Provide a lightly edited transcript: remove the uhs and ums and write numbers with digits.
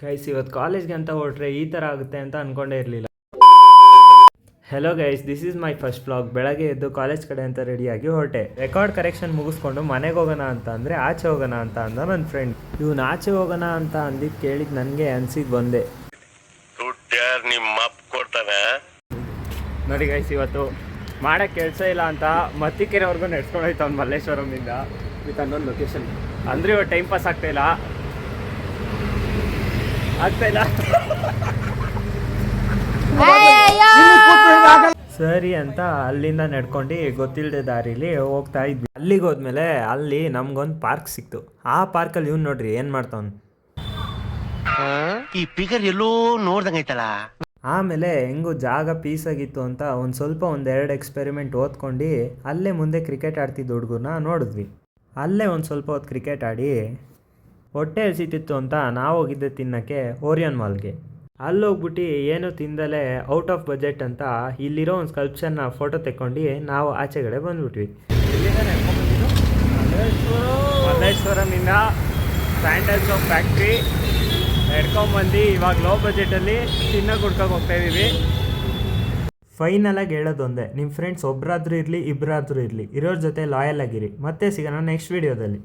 Guys, ಇವತ್ತು ಕಾಲೇಜ್ಗೆ ಅಂತ ಹೊರಟ್ರೆ ಈ ಥರ ಆಗುತ್ತೆ ಅಂತ ಅಂದ್ಕೊಂಡೇ ಇರಲಿಲ್ಲ. Hello guys, this is my first vlog. ಬೆಳಗ್ಗೆ ಎದ್ದು ಕಾಲೇಜ್ ಕಡೆ ಅಂತ ರೆಡಿಯಾಗಿ ಹೊರಟೆ. ರೆಕಾರ್ಡ್ ಕರೆಕ್ಷನ್ ಮುಗಿಸ್ಕೊಂಡು ಮನೆಗೆ ಹೋಗೋಣ ಅಂತ ಅಂದರೆ ಆಚೆ ಹೋಗೋಣ ಅಂತ ಅಂದ ನನ್ನ ಫ್ರೆಂಡ್. ಇವನು ಆಚೆ ಹೋಗೋಣ ಅಂತ ಅಂದಿದ್ದು ಕೇಳಿದ್ದು ನನಗೆ ಅನ್ಸಿದ್ದು ಒಂದೇ, ನೋಡಿ ಗೈಸ್, ಇವತ್ತು ಮಾಡೋಕ್ಕೆ ಕೆಲಸ ಇಲ್ಲ ಅಂತ ಮತ್ತಿಕೆರೆವರೆಗೂ ನಡ್ಸ್ಕೊಂಡು ಹೋಯ್ತು ಅವ್ನು ಮಲ್ಲೇಶ್ವರಮಿಂದ ವಿತ್ ಅನ್ನೊಂದು ಲೊಕೇಶನ್. ಅಂದರೆ ಇವತ್ತು ಟೈಮ್ ಪಾಸ್ ಆಗ್ತಾಯಿಲ್ಲ. ಸರಿ ಅಂತ ಅಲ್ಲಿಂದ ನಡ್ಕೊಂಡು ಗೊತ್ತಿಲ್ಲದೆ ದಾರಿಲಿ ಹೋಗ್ತಾ ಇದ್ವಿ. ಅಲ್ಲಿಗೆ ಹೋದ್ಮೇಲೆ ಅಲ್ಲಿ ನಮ್ಗೊಂದು ಪಾರ್ಕ್ ಸಿಕ್ತು. ಆ ಪಾರ್ಕಲ್ಲಿ ಇವ್ನು ನೋಡ್ರಿ ಏನ್ ಮಾಡ್ತಾವ್ನು. ಈ ಫಿಗರ್ ಎಲ್ಲೋ ನೋಡ್ದಂಗೈತಲ್ಲ. ಆಮೇಲೆ ಹೆಂಗು ಜಾಗ ಪೀಸ್ ಆಗಿತ್ತು ಅಂತ ಒಂದೆರಡು ಎಕ್ಸ್ಪೆರಿಮೆಂಟ್ ಓದ್ಕೊಂಡು ಅಲ್ಲೇ ಮುಂದೆ ಕ್ರಿಕೆಟ್ ಆಡ್ತಿದ್ದ ಹುಡುಗರನ್ನ ನೋಡಿದ್ವಿ. ಅಲ್ಲೇ ಒಂದು ಸ್ವಲ್ಪ ಹೊತ್ತು ಕ್ರಿಕೆಟ್ ಆಡಿ ಹೊಟ್ಟೆ ಹಸಿತಿತ್ತು ಅಂತ ನಾವು ಹೋಗಿದ್ದೆ ತಿನ್ನೋಕ್ಕೆ ಓರಿಯನ್ ಮಾಲ್ಗೆ. ಅಲ್ಲೋಗ್ಬಿಟ್ಟು ಏನು ತಿಂದಲೇ ಔಟ್ ಆಫ್ ಬಜೆಟ್ ಅಂತ ಇಲ್ಲಿರೋ ಒಂದು ಸ್ಕಲ್ಪ್ಚರ್ನ ಫೋಟೋ ತೆಕ್ಕೊಂಡು ನಾವು ಆಚೆಗಡೆ ಬಂದ್ಬಿಟ್ವಿ. ಮಲ್ಲೇಶ್ವರಮಿಂದ ಸ್ಯಾಂಡಲ್ ಸೋಪ್ ಫ್ಯಾಕ್ಟ್ರಿ ನಡ್ಕೊಂಬಂದು ಇವಾಗ ಲೋ ಬಜೆಟಲ್ಲಿ ತಿನ್ನೋಕೆ ಹುಡ್ಕೋಕೆ ಹೋಗ್ತಾಯಿದ್ದೀವಿ. ಫೈನಲಾಗಿ ಹೇಳೋದೊಂದೇ, ನಿಮ್ಮ ಫ್ರೆಂಡ್ಸ್ ಒಬ್ಬರಾದ್ರೂ ಇರಲಿ ಇಬ್ಬರಾದ್ರೂ ಇರಲಿ, ಇರೋರ ಜೊತೆ ಲಾಯಲ್ ಆಗಿರಿ. ಮತ್ತೆ ಸಿಗೋಣ ನೆಕ್ಸ್ಟ್ ವೀಡಿಯೋದಲ್ಲಿ.